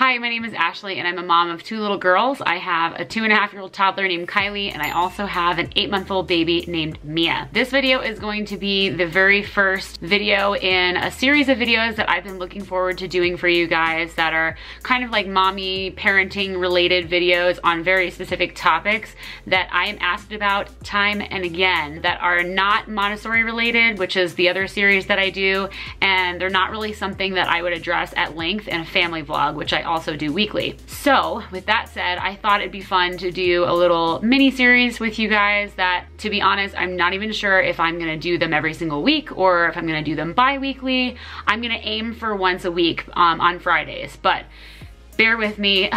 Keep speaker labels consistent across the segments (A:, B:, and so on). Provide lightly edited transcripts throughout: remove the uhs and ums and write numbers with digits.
A: Hi, my name is Ashley and I'm a mom of 2 little girls. I have a 2.5-year-old toddler named Kylie and I also have an 8-month-old baby named Mia. This video is going to be the very first video in a series of videos that I've been looking forward to doing for you guys that are kind of like mommy parenting related videos on very specific topics that I am asked about time and again that are not Montessori related, which is the other series that I do, and they're not really something that I would address at length in a family vlog, which I also do weekly. So with that said, I thought it'd be fun to do a little mini series with you guys that, to be honest, I'm not even sure if I'm gonna do them every single week or if I'm gonna do them bi-weekly. I'm gonna aim for once a week on Fridays, but bear with me.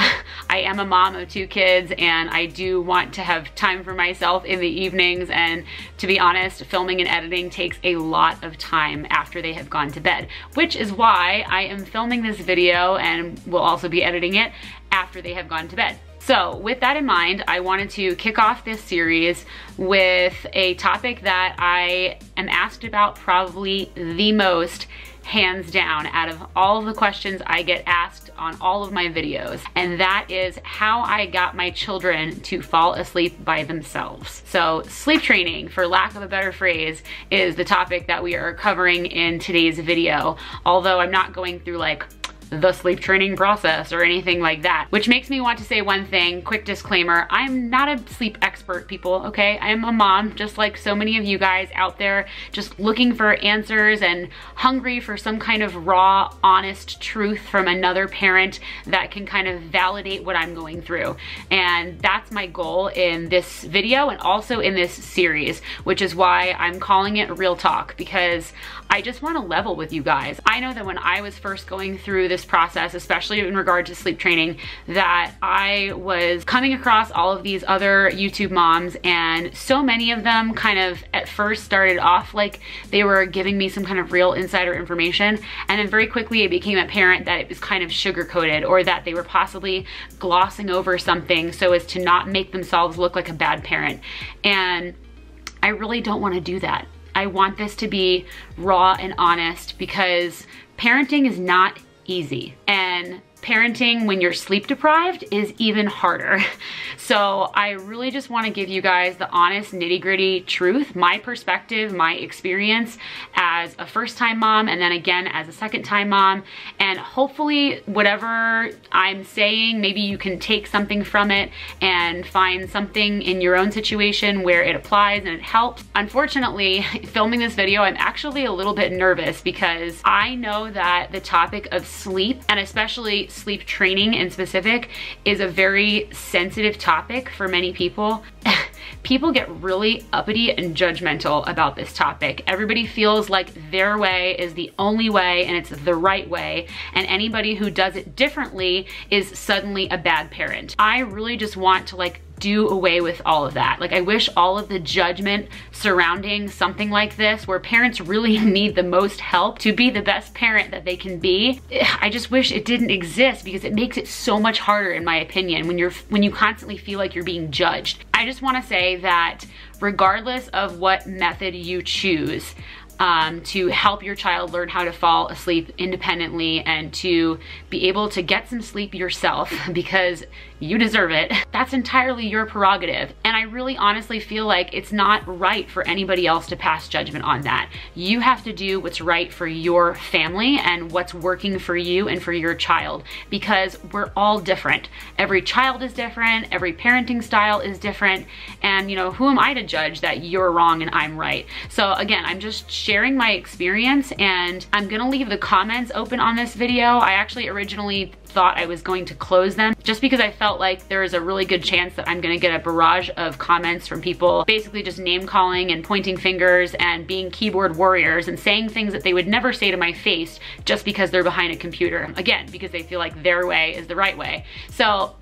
A: I am a mom of 2 kids and I do want to have time for myself in the evenings, and to be honest, filming and editing takes a lot of time after they have gone to bed, which is why I am filming this video and will also be editing it after they have gone to bed. So with that in mind, I wanted to kick off this series with a topic that I am asked about probably the most, hands down, out of all of the questions I get asked on all of my videos, and that is how I got my children to fall asleep by themselves. So sleep training, for lack of a better phrase, is the topic that we are covering in today's video, although I'm not going through like the sleep training process or anything like that, which makes me want to say one thing, quick disclaimer, I'm not a sleep expert, people, okay? I am a mom, just like so many of you guys out there, just looking for answers and hungry for some kind of raw, honest truth from another parent that can kind of validate what I'm going through. And that's my goal in this video and also in this series, which is why I'm calling it Real Talk, because I just want to level with you guys. I know that when I was first going through this process, especially in regard to sleep training, that I was coming across all of these other YouTube moms, and so many of them kind of at first started off like they were giving me some kind of real insider information, and then very quickly it became apparent that it was kind of sugar-coated, or that they were possibly glossing over something so as to not make themselves look like a bad parent. And I really don't want to do that. I want this to be raw and honest, because parenting is not easy, and parenting when you're sleep deprived is even harder. So I really just want to give you guys the honest, nitty-gritty truth, my perspective, my experience as a first-time mom, and then again as a second-time mom, and hopefully whatever I'm saying, maybe you can take something from it and find something in your own situation where it applies and it helps. Unfortunately, filming this video, I'm actually a little bit nervous because I know that the topic of sleep, and especially sleep training in specific, is a very sensitive topic for many people. People get really uppity and judgmental about this topic. Everybody feels like their way is the only way and it's the right way, and anybody who does it differently is suddenly a bad parent. I really just want to like do away with all of that. Like, I wish all of the judgment surrounding something like this, where parents really need the most help to be the best parent that they can be, I just wish it didn't exist, because it makes it so much harder, in my opinion, when you constantly feel like you're being judged. I just want to say that regardless of what method you choose to help your child learn how to fall asleep independently and to be able to get some sleep yourself, because you deserve it, that's entirely your prerogative. And I really honestly feel like it's not right for anybody else to pass judgment on that. You have to do what's right for your family and what's working for you and for your child, because we're all different. Every child is different, every parenting style is different, and you know, who am I to judge that you're wrong and I'm right? So again, I'm just sharing my experience, and I'm gonna leave the comments open on this video. I actually originally thought I was going to close them just because I felt like there is a really good chance that I'm gonna get a barrage of comments from people basically just name calling and pointing fingers and being keyboard warriors and saying things that they would never say to my face just because they're behind a computer. Again, because they feel like their way is the right way. So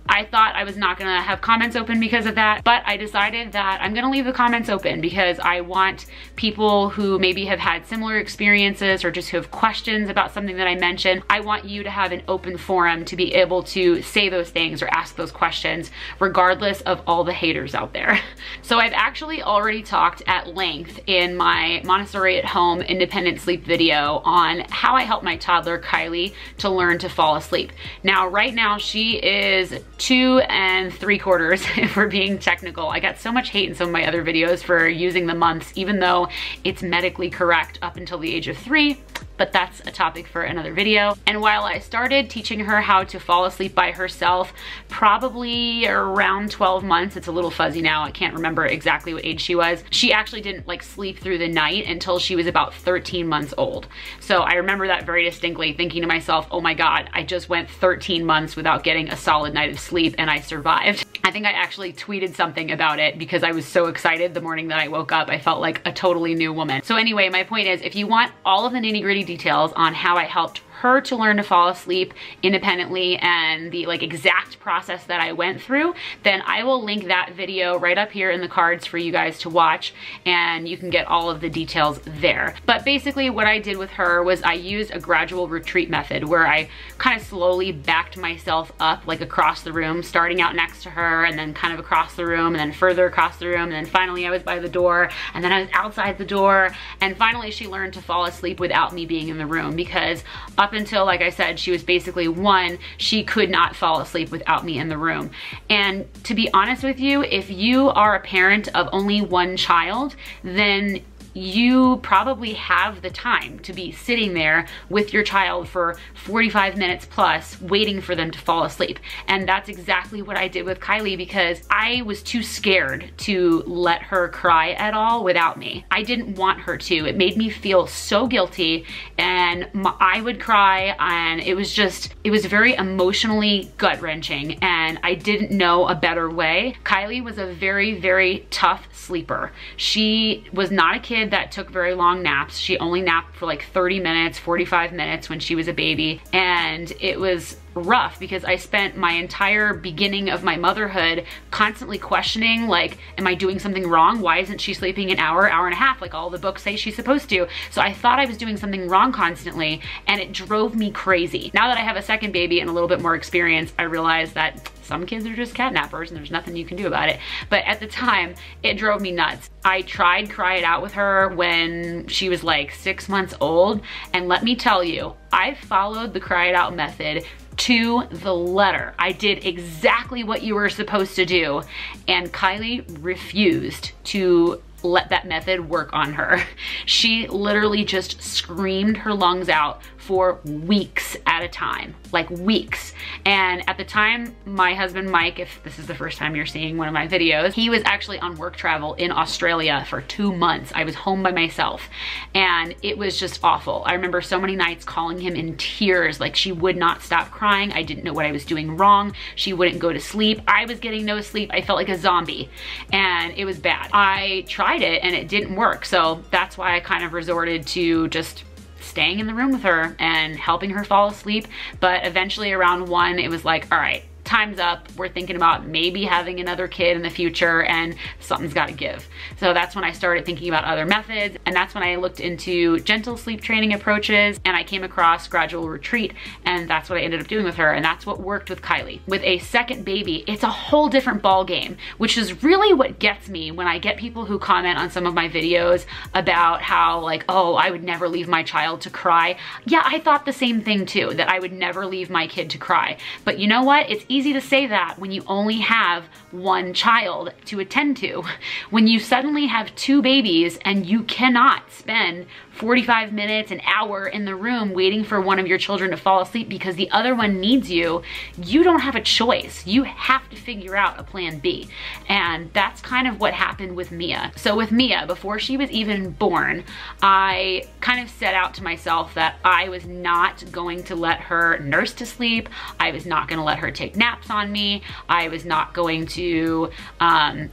A: I thought I was not gonna have comments open because of that, but I decided that I'm gonna leave the comments open because I want people who maybe have had similar experiences or just who have questions about something that I mentioned. I want you to have an open forum to be able to say those things or ask those questions regardless of all the haters out there. So I've actually already talked at length in my Montessori at Home independent sleep video on how I help my toddler Kylie to learn to fall asleep. Now, right now she is 2 3/4 if we're being technical. I got so much hate in some of my other videos for using the months, even though it's medically correct up until the age of 3. But that's a topic for another video. And while I started teaching her how to fall asleep by herself, probably around 12 months, it's a little fuzzy now, I can't remember exactly what age she was, she actually didn't like sleep through the night until she was about 13 months old. So I remember that very distinctly, thinking to myself, oh my God, I just went 13 months without getting a solid night of sleep and I survived. I think I actually tweeted something about it because I was so excited the morning that I woke up. I felt like a totally new woman. So anyway, my point is, if you want all of the nitty-gritty details on how I helped her to learn to fall asleep independently and the like exact process that I went through, then I will link that video right up here in the cards for you guys to watch, and you can get all of the details there. But basically what I did with her was I used a gradual retreat method where I kind of slowly backed myself up like across the room, starting out next to her and then kind of across the room and then further across the room, and then finally I was by the door and then I was outside the door, and finally she learned to fall asleep without me being in the room, because up until, like I said, she was basically 1, she could not fall asleep without me in the room. And to be honest with you, if you are a parent of only 1 child, then you probably have the time to be sitting there with your child for 45 minutes plus waiting for them to fall asleep. And that's exactly what I did with Kylie, because I was too scared to let her cry at all without me. I didn't want her to. It made me feel so guilty, and I would cry, and it was very emotionally gut-wrenching, and I didn't know a better way. Kylie was a very, very tough sleeper. She was not a kid that took very long naps. She only napped for like 30 minutes, 45 minutes when she was a baby. And it was rough because I spent my entire beginning of my motherhood constantly questioning, like, am I doing something wrong? Why isn't she sleeping an hour, hour and a half like all the books say she's supposed to? So I thought I was doing something wrong constantly, and it drove me crazy. Now that I have a second baby and a little bit more experience, I realize that some kids are just catnappers and there's nothing you can do about it. But at the time, it drove me nuts. I tried Cry It Out with her when she was like 6 months old, and let me tell you, I followed the Cry It Out method to the letter. I did exactly what you were supposed to do, and Kylie refused to let that method work on her. She literally just screamed her lungs out for weeks at a time, like weeks. And at the time, my husband Mike, if this is the first time you're seeing one of my videos, he was actually on work travel in Australia for 2 months. I was home by myself, and it was just awful. I remember so many nights calling him in tears, like she would not stop crying. I didn't know what I was doing wrong. She wouldn't go to sleep. I was getting no sleep. I felt like a zombie, and it was bad. I tried it and it didn't work. So that's why I kind of resorted to just staying in the room with her and helping her fall asleep. But eventually around 1, it was like, all right, time's up. We're thinking about maybe having another kid in the future, and something's got to give. So that's when I started thinking about other methods, and that's when I looked into gentle sleep training approaches, and I came across Gradual Retreat, and that's what I ended up doing with her, and that's what worked with Kylie. With a second baby, it's a whole different ball game, which is really what gets me when I get people who comment on some of my videos about how, like, oh, I would never leave my child to cry. Yeah, I thought the same thing too, that I would never leave my kid to cry. But you know what? It's easy to say that when you only have 1 child to attend to. When you suddenly have 2 babies and you cannot spend 45 minutes, an hour in the room waiting for one of your children to fall asleep because the other one needs you, you don't have a choice. You have to figure out a plan B. And that's kind of what happened with Mia. So with Mia, before she was even born, I kind of set out to myself that I was not going to let her nurse to sleep. I was not going to let her take naps. naps on me. I was not going to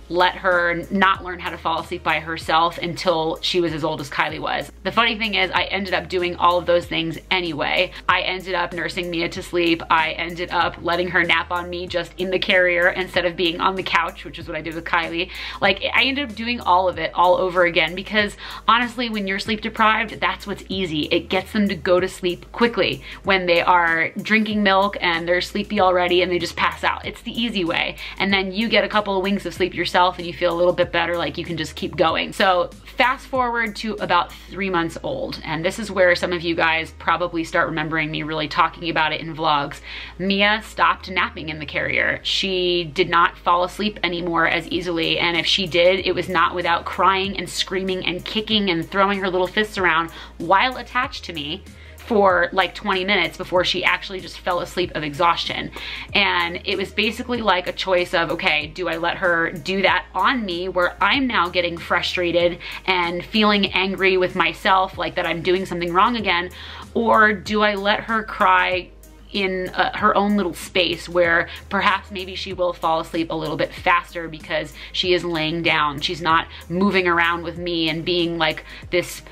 A: let her not learn how to fall asleep by herself until she was as old as Kylie was. The funny thing is I ended up doing all of those things anyway. I ended up nursing Mia to sleep. I ended up letting her nap on me just in the carrier instead of being on the couch, which is what I did with Kylie. Like, I ended up doing all of it all over again because honestly, when you're sleep deprived, that's what's easy. It gets them to go to sleep quickly when they are drinking milk and they're sleepy already and they just pass out. It's the easy way. And then you get a couple of winks of sleep yourself and you feel a little bit better, like you can just keep going. So fast forward to about 3 months old, and this is where some of you guys probably start remembering me really talking about it in vlogs. Mia stopped napping in the carrier. She did not fall asleep anymore as easily, and if she did, it was not without crying and screaming and kicking and throwing her little fists around while attached to me for like 20 minutes before she actually just fell asleep of exhaustion. And it was basically like a choice of, okay, do I let her do that on me where I'm now getting frustrated and feeling angry with myself, like that I'm doing something wrong again, or do I let her cry in her own little space where perhaps maybe she will fall asleep a little bit faster because she is laying down. She's not moving around with me and being like this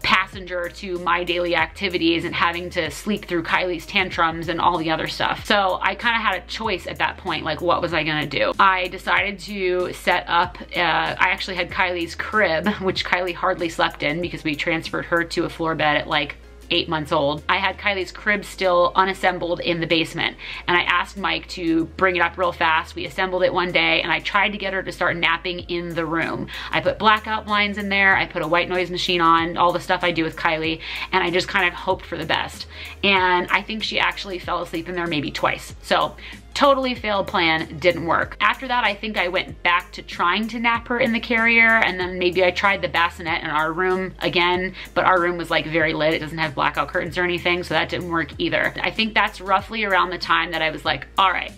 A: passenger to my daily activities and having to sleep through Kylie's tantrums and all the other stuff. So I kind of had a choice at that point, like what was I gonna do? I decided to set up, I actually had Kylie's crib, which Kylie hardly slept in because we transferred her to a floor bed at like 8 months old. I had Kylie's crib still unassembled in the basement, and I asked Mike to bring it up real fast. We assembled it one day and I tried to get her to start napping in the room. I put blackout blinds in there, I put a white noise machine on, all the stuff I do with Kylie, and I just kind of hoped for the best. And I think she actually fell asleep in there maybe twice. So totally failed plan, didn't work. After that, I think I went back to trying to nap her in the carrier, and then maybe I tried the bassinet in our room again, but our room was like very lit. It doesn't have blackout curtains or anything, so that didn't work either. I think that's roughly around the time that I was like, all right,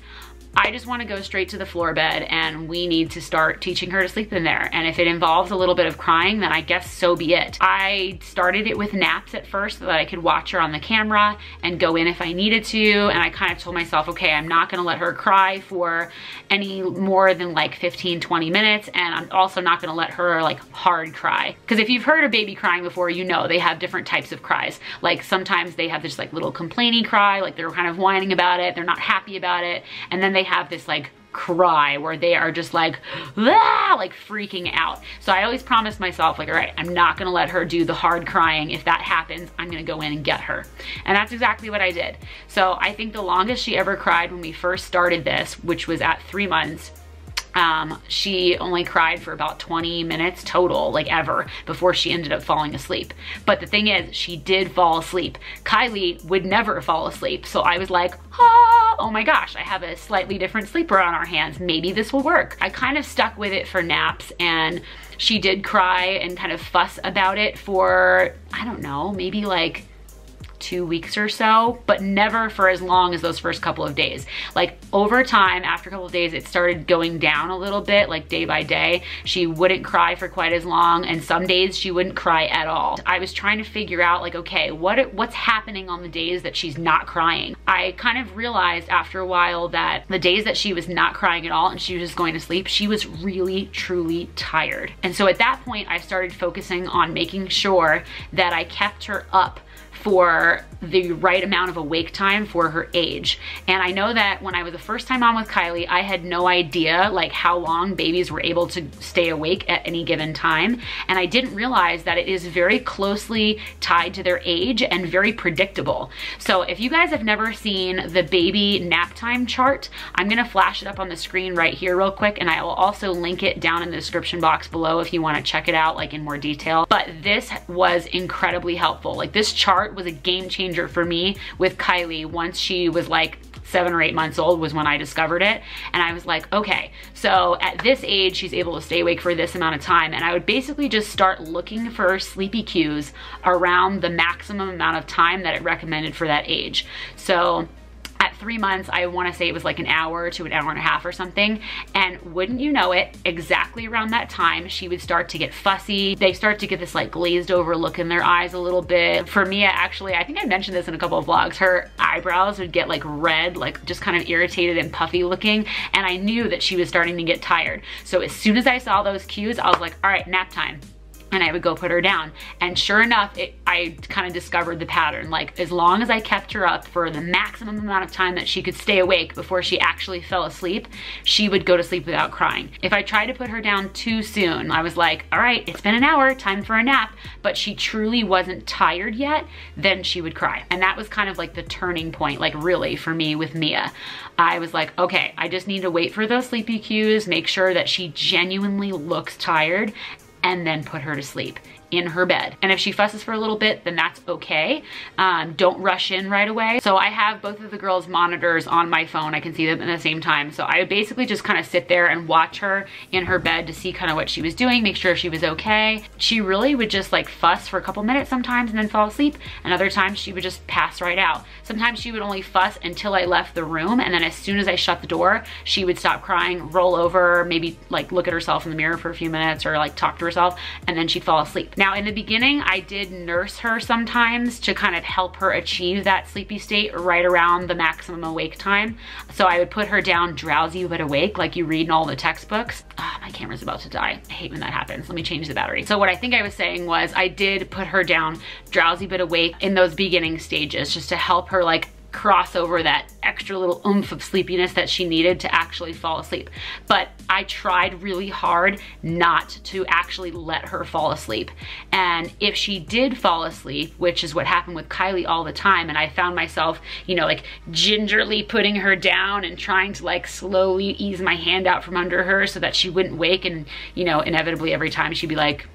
A: I just want to go straight to the floor bed and we need to start teaching her to sleep in there. And if it involves a little bit of crying, then I guess so be it. I started it with naps at first so that I could watch her on the camera and go in if I needed to. And I kind of told myself, okay, I'm not going to let her cry for any more than like 15, 20 minutes. And I'm also not going to let her like hard cry. Because if you've heard a baby crying before, you know they have different types of cries. Like sometimes they have this like little complaining cry, like they're kind of whining about it. They're not happy about it. And then they have this like cry where they are just like, ah, like freaking out. So I always promised myself, like, all right, I'm not gonna let her do the hard crying. If that happens, I'm gonna go in and get her. And that's exactly what I did. So I think the longest she ever cried when we first started this, which was at 3 months, she only cried for about 20 minutes total, like ever, before she ended up falling asleep. But the thing is, she did fall asleep. Kylie would never fall asleep. So I was like, oh my gosh, I have a slightly different sleeper on our hands. Maybe this will work. I kind of stuck with it for naps, and she did cry and kind of fuss about it for, I don't know, maybe like 2 weeks or so, but never for as long as those first couple of days. Like over time, after a couple of days, it started going down a little bit, like day by day. She wouldn't cry for quite as long, and some days she wouldn't cry at all. I was trying to figure out like, okay, what's happening on the days that she's not crying? I kind of realized after a while that the days that she was not crying at all and she was just going to sleep, she was really, truly tired. And so at that point, I started focusing on making sure that I kept her up for the right amount of awake time for her age. And I know that when I was the first time on with Kylie, I had no idea like how long babies were able to stay awake at any given time. And I didn't realize that it is very closely tied to their age and very predictable. So if you guys have never seen the baby nap time chart, I'm gonna flash it up on the screen right here real quick, and I will also link it down in the description box below if you wanna check it out like in more detail. But this was incredibly helpful. Like this chart was a game changer for me with Kylie. Once she was like 7 or 8 months old was when I discovered it. And I was like, okay, so at this age, she's able to stay awake for this amount of time. And I would basically just start looking for sleepy cues around the maximum amount of time that it recommended for that age. So at at 3 months, I wanna say it was like an hour to an hour and a half or something. And wouldn't you know it, exactly around that time, she would start to get fussy. They start to get this like glazed over look in their eyes a little bit. For Mia, actually, I think I mentioned this in a couple of vlogs, her eyebrows would get like red, like just kind of irritated and puffy looking. And I knew that she was starting to get tired. So as soon as I saw those cues, I was like, all right, nap time. And I would go put her down. And sure enough, I kind of discovered the pattern. Like, as long as I kept her up for the maximum amount of time that she could stay awake before she actually fell asleep, she would go to sleep without crying. If I tried to put her down too soon, I was like, all right, it's been an hour, time for a nap, but she truly wasn't tired yet, then she would cry. And that was kind of like the turning point, like really for me with Mia. I was like, okay, I just need to wait for those sleepy cues, make sure that she genuinely looks tired, and then put her to sleep in her bed. And if she fusses for a little bit, then that's okay. Don't rush in right away. So I have both of the girls' monitors on my phone. I can see them at the same time. So I would basically just kind of sit there and watch her in her bed to see kind of what she was doing, make sure she was okay. She really would just like fuss for a couple minutes sometimes and then fall asleep. And other times she would just pass right out. Sometimes she would only fuss until I left the room. And then as soon as I shut the door, she would stop crying, roll over, maybe like look at herself in the mirror for a few minutes or like talk to herself, and then she'd fall asleep. Now in the beginning, I did nurse her sometimes to kind of help her achieve that sleepy state right around the maximum awake time. So I would put her down drowsy but awake, like you read in all the textbooks. Oh, my camera's about to die. I hate when that happens. Let me change the battery. So what I think I was saying was I did put her down drowsy but awake in those beginning stages just to help her like cross over that extra little oomph of sleepiness that she needed to actually fall asleep. But I tried really hard not to actually let her fall asleep. And if she did fall asleep, which is what happened with Kylie all the time, and I found myself, you know, like gingerly putting her down and trying to like slowly ease my hand out from under her so that she wouldn't wake, and you know, inevitably every time she'd be like,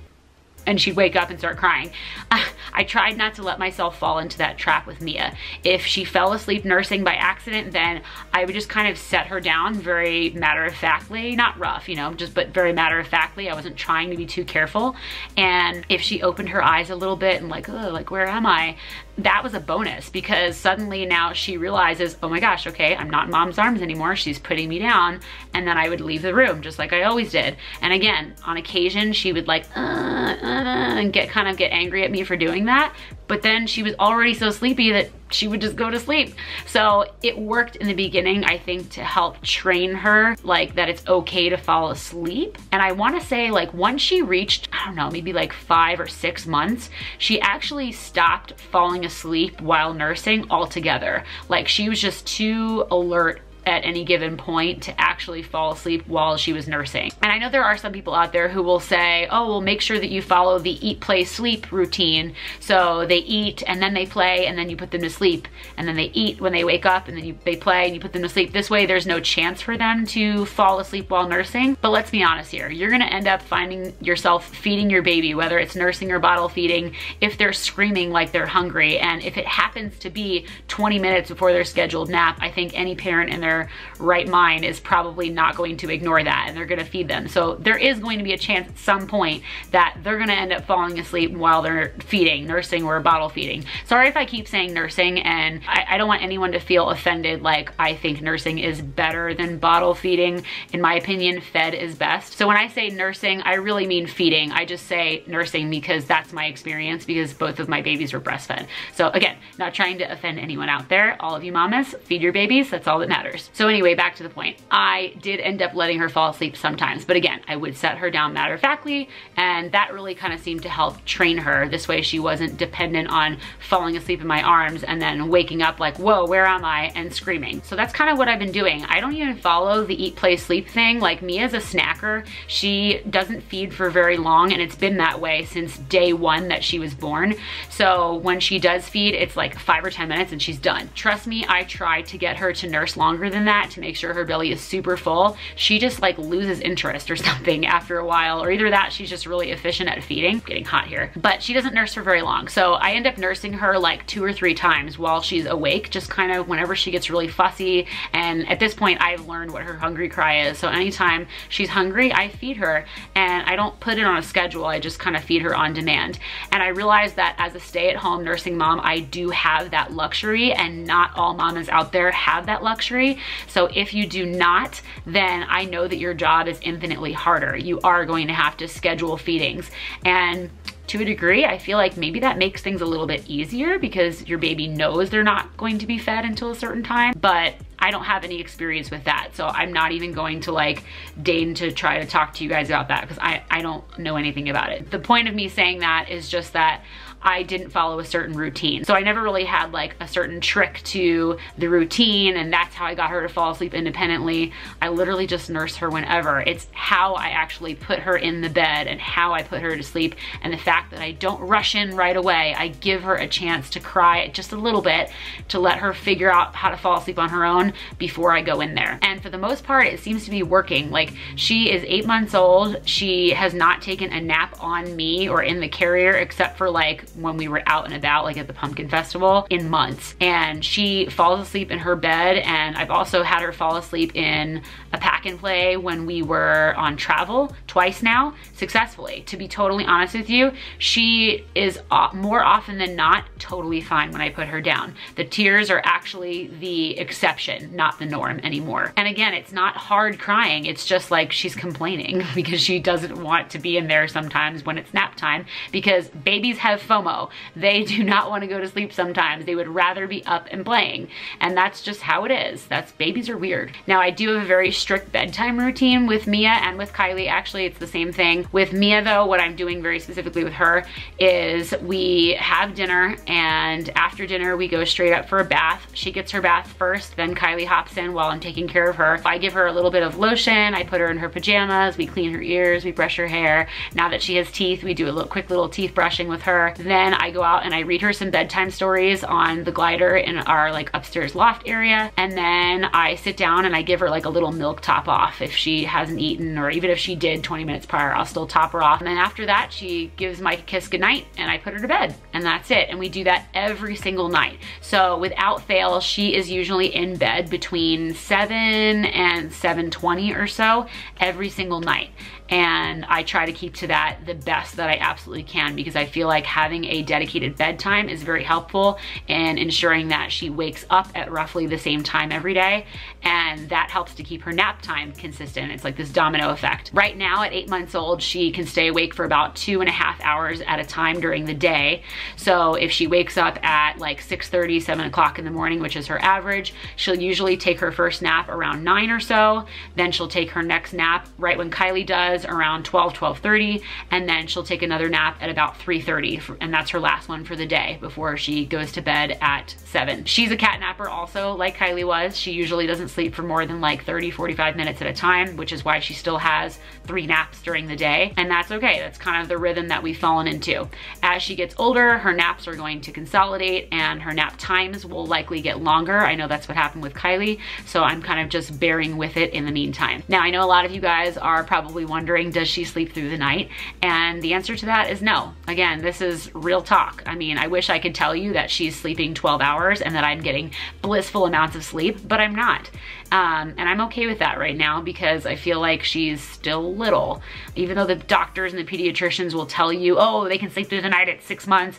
A: and she'd wake up and start crying. I tried not to let myself fall into that trap with Mia. If she fell asleep nursing by accident, then I would just kind of set her down very matter-of-factly, not rough, you know, but very matter-of-factly. I wasn't trying to be too careful. And if she opened her eyes a little bit and like, oh, like where am I? That was a bonus, because suddenly now she realizes, oh my gosh, okay, I'm not in mom's arms anymore. She's putting me down. And then I would leave the room just like I always did. And again, on occasion, she would like, and kind of get angry at me for doing that. But then she was already so sleepy that she would just go to sleep. So it worked in the beginning, I think, to help train her, like that it's okay to fall asleep. And I wanna say like once she reached, I don't know, maybe like 5 or 6 months, she actually stopped falling asleep while nursing altogether. Like she was just too alert at any given point to actually fall asleep while she was nursing. And I know there are some people out there who will say, oh, well, make sure that you follow the eat, play, sleep routine. So they eat and then they play and then you put them to sleep. And then they eat when they wake up and then they play and you put them to sleep. This way there's no chance for them to fall asleep while nursing. But let's be honest here. You're gonna end up finding yourself feeding your baby, whether it's nursing or bottle feeding, if they're screaming like they're hungry. And if it happens to be 20 minutes before their scheduled nap, I think any parent in their right mind is probably not going to ignore that, and they're gonna feed them. So there is going to be a chance at some point that they're gonna end up falling asleep while they're feeding, nursing or bottle feeding. Sorry if I keep saying nursing, and I don't want anyone to feel offended like I think nursing is better than bottle feeding. In my opinion, fed is best. So when I say nursing, I really mean feeding. I just say nursing because that's my experience, because both of my babies were breastfed. So again, not trying to offend anyone out there. All of you mamas, feed your babies, that's all that matters. So anyway, back to the point. I did end up letting her fall asleep sometimes, but again, I would set her down matter-of-factly, and that really kind of seemed to help train her. This way she wasn't dependent on falling asleep in my arms and then waking up like, whoa, where am I? And screaming. So that's kind of what I've been doing. I don't even follow the eat, play, sleep thing. Like Mia's a snacker. She doesn't feed for very long, and it's been that way since day one that she was born. So when she does feed, it's like 5 or 10 minutes and she's done. Trust me, I tried to get her to nurse longer than than that to make sure her belly is super full, she just like loses interest or something after a while, or either that she's just really efficient at feeding. Getting hot here. But she doesn't nurse for very long. So I end up nursing her like 2 or 3 times while she's awake, just kind of whenever she gets really fussy. And at this point, I've learned what her hungry cry is. So anytime she's hungry, I feed her, and I don't put it on a schedule. I just kind of feed her on demand. And I realized that as a stay-at-home nursing mom, I do have that luxury, and not all mamas out there have that luxury. So if you do not, then I know that your job is infinitely harder. You are going to have to schedule feedings. And to a degree, I feel like maybe that makes things a little bit easier because your baby knows they're not going to be fed until a certain time, but I don't have any experience with that. So I'm not even going to like deign to try to talk to you guys about that because I don't know anything about it. The point of me saying that is just that I didn't follow a certain routine. So I never really had like a certain trick to the routine, and that's how I got her to fall asleep independently. I literally just nurse her whenever. It's how I actually put her in the bed and how I put her to sleep, and the fact that I don't rush in right away. I give her a chance to cry just a little bit to let her figure out how to fall asleep on her own before I go in there. And for the most part, it seems to be working. Like, she is 8 months old. She has not taken a nap on me or in the carrier except for like when we were out and about, like at the pumpkin festival, in months. And she falls asleep in her bed, and I've also had her fall asleep in a pack and play when we were on travel twice now, successfully. To be totally honest with you, she is more often than not totally fine when I put her down. The tears are actually the exception, not the norm anymore. And again, it's not hard crying, it's just like she's complaining because she doesn't want to be in there sometimes when it's nap time, because babies have FOMO. They do not want to go to sleep sometimes. They would rather be up and playing. And that's just how it is. Babies are weird. Now, I do have a very strict bedtime routine with Mia and with Kylie. Actually, it's the same thing. With Mia though, what I'm doing very specifically with her is we have dinner, and after dinner we go straight up for a bath. She gets her bath first, then Kylie hops in while I'm taking care of her. I give her a little bit of lotion, I put her in her pajamas, we clean her ears, we brush her hair. Now that she has teeth, we do a quick little teeth brushing with her. Then I go out and I read her some bedtime stories on the glider in our like upstairs loft area. And then I sit down and I give her like a little milk top off if she hasn't eaten, or even if she did 20 minutes prior, I'll still top her off. And then after that, she gives Mike a kiss goodnight and I put her to bed, and that's it. And we do that every single night. So without fail, she is usually in bed between 7 and 7:20 or so every single night. And I try to keep to that the best that I absolutely can, because I feel like having a dedicated bedtime is very helpful in ensuring that she wakes up at roughly the same time every day, and that helps to keep her nap time consistent. It's like this domino effect. Right now at 8 months old, she can stay awake for about 2.5 hours at a time during the day. So if she wakes up at like 6:30, 7 o'clock in the morning, which is her average, she'll usually take her first nap around 9 or so. Then she'll take her next nap right when Kylie does, around 12, 12:30, and then she'll take another nap at about 3:30, and that's her last one for the day before she goes to bed at 7. She's a cat napper also, like Kylie was. She usually doesn't sleep for more than like 30, 45 minutes at a time, which is why she still has 3 naps during the day, and that's okay. That's kind of the rhythm that we've fallen into. As she gets older, her naps are going to consolidate and her nap times will likely get longer. I know that's what happened with Kylie, so I'm kind of just bearing with it in the meantime. Now, I know a lot of you guys are probably wondering, does she sleep through the night? And the answer to that is no. Again, this is real talk. I mean, I wish I could tell you that she's sleeping 12 hours and that I'm getting blissful amounts of sleep, but I'm not. And I'm okay with that right now because I feel like she's still little. Even though the doctors and the pediatricians will tell you, oh, they can sleep through the night at 6 months,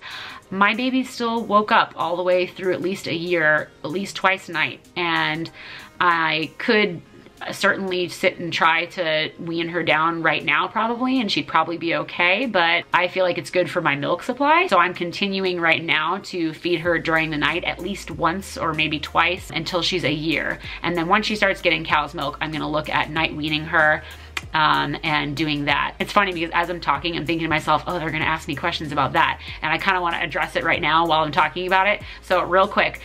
A: my baby still woke up all the way through at least a year, at least twice a night. And I could certainly sit and try to wean her down right now probably, and she'd probably be okay, but I feel like it's good for my milk supply. So I'm continuing right now to feed her during the night at least once or maybe twice until she's a year. And then once she starts getting cow's milk, I'm gonna look at night weaning her and doing that. It's funny because as I'm talking, I'm thinking to myself, oh, they're gonna ask me questions about that. And I kind of want to address it right now while I'm talking about it. So real quick,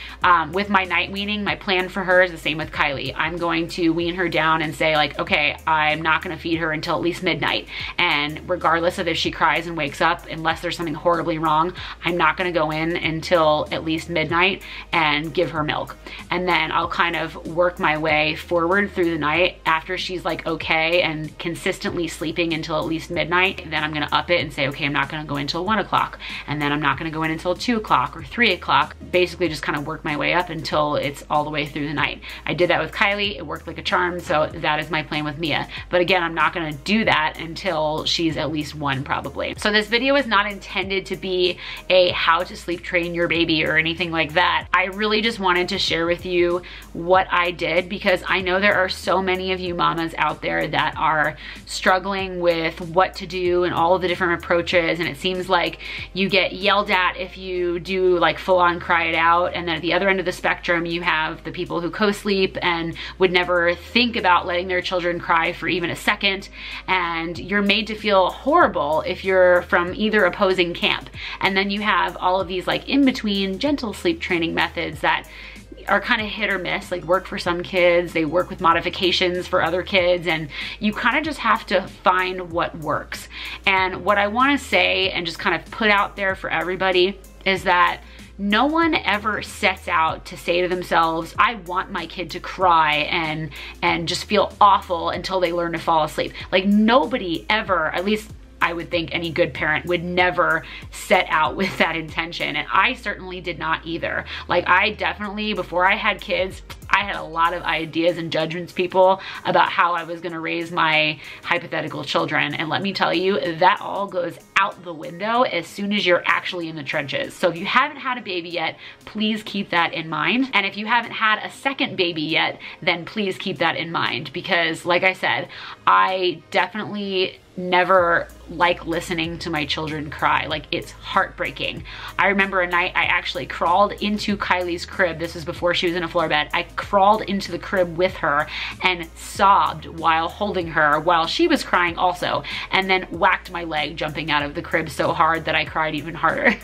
A: with my night weaning, my plan for her is the same with Kylie. I'm going to wean her down and say like, okay, I'm not gonna feed her until at least midnight. And regardless of if she cries and wakes up, unless there's something horribly wrong, I'm not gonna go in until at least midnight and give her milk. And then I'll kind of work my way forward through the night after she's like okay and consistently sleeping until at least midnight. Then I'm gonna up it and say, okay, I'm not gonna go in until 1 o'clock. And then I'm not gonna go in until 2 o'clock or 3 o'clock. Basically just kind of work my way up until it's all the way through the night. I did that with Kylie, it worked like a charm, so that is my plan with Mia. But again, I'm not gonna do that until she's at least 1 probably. So this video is not intended to be a how to sleep train your baby or anything like that. I really just wanted to share with you what I did because I know there are so many of you mamas out there that are struggling with what to do and all of the different approaches, and it seems like you get yelled at if you do like full-on cry it out, and then at the other end of the spectrum you have the people who co-sleep and would never think about letting their children cry for even a second, and you're made to feel horrible if you're from either opposing camp. And then you have all of these like in-between gentle sleep training methods that are kind of hit or miss, like work for some kids, they work with modifications for other kids, and you kind of just have to find what works. And what I want to say and just kind of put out there for everybody is that no one ever sets out to say to themselves, I want my kid to cry and just feel awful until they learn to fall asleep. Like nobody ever, at least I would think any good parent would never set out with that intention. And I certainly did not either. Like I definitely, before I had kids, I had a lot of ideas and judgments, people, about how I was gonna raise my hypothetical children. And let me tell you, that all goes out the window as soon as you're actually in the trenches. So if you haven't had a baby yet, please keep that in mind. And if you haven't had a second baby yet, then please keep that in mind. Because like I said, I definitely never like listening to my children cry. Like it's heartbreaking. I remember a night I actually crawled into Kylie's crib. This was before she was in a floor bed. I crawled into the crib with her and sobbed while holding her while she was crying also, and then whacked my leg jumping out of the crib so hard that I cried even harder.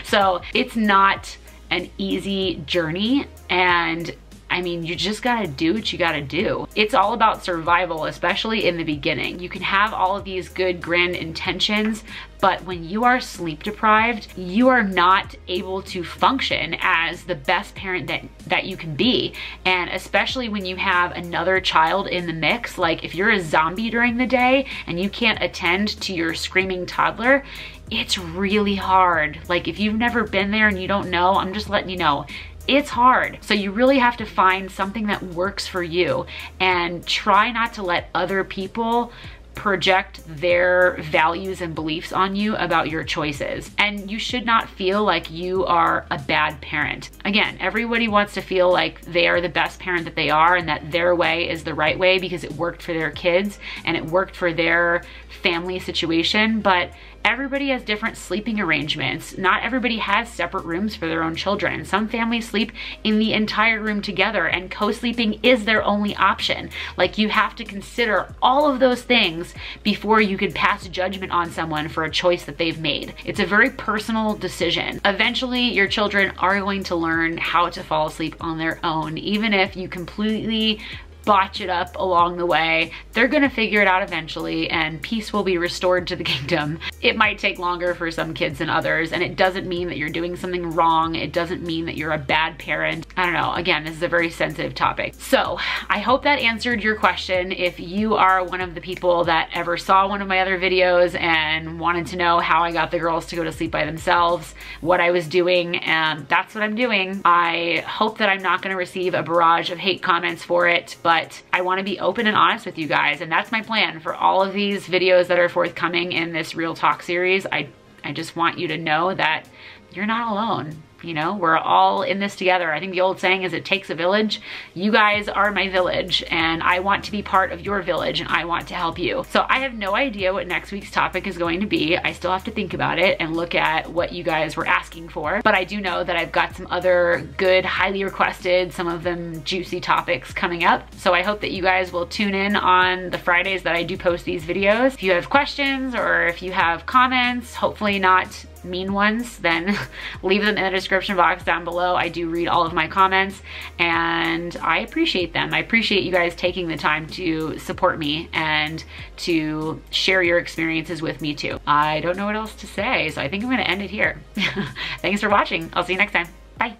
A: So it's not an easy journey, and I mean, you just gotta do what you gotta do. It's all about survival, especially in the beginning. You can have all of these good, grand intentions, but when you are sleep deprived, you are not able to function as the best parent that you can be. And especially when you have another child in the mix, like if you're a zombie during the day and you can't attend to your screaming toddler, it's really hard. Like if you've never been there and you don't know, I'm just letting you know, it's hard. So you really have to find something that works for you and try not to let other people project their values and beliefs on you about your choices. And you should not feel like you are a bad parent. Again, everybody wants to feel like they are the best parent that they are and that their way is the right way because it worked for their kids and it worked for their family situation, but everybody has different sleeping arrangements. Not everybody has separate rooms for their own children. Some families sleep in the entire room together and co-sleeping is their only option. Like you have to consider all of those things before you could pass judgment on someone for a choice that they've made. It's a very personal decision. Eventually, your children are going to learn how to fall asleep on their own, even if you completely botch it up along the way. They're gonna figure it out eventually and peace will be restored to the kingdom. It might take longer for some kids than others, and it doesn't mean that you're doing something wrong. It doesn't mean that you're a bad parent. I don't know, again, this is a very sensitive topic. So I hope that answered your question. If you are one of the people that ever saw one of my other videos and wanted to know how I got the girls to go to sleep by themselves, what I was doing, and that's what I'm doing. I hope that I'm not gonna receive a barrage of hate comments for it, but I wanna be open and honest with you guys, and that's my plan for all of these videos that are forthcoming in this Real Talk series. I just want you to know that you're not alone. You know, we're all in this together. I think the old saying is it takes a village. You guys are my village, and I want to be part of your village, and I want to help you. So I have no idea what next week's topic is going to be. I still have to think about it and look at what you guys were asking for. But I do know that I've got some other good, highly requested, some of them juicy topics coming up. So I hope that you guys will tune in on the Fridays that I do post these videos. If you have questions or if you have comments, hopefully not mean ones, then leave them in the description box down below. I do read all of my comments and I appreciate them. I appreciate you guys taking the time to support me and to share your experiences with me too. I don't know what else to say, so I think I'm gonna end it here. Thanks for watching. I'll see you next time. Bye.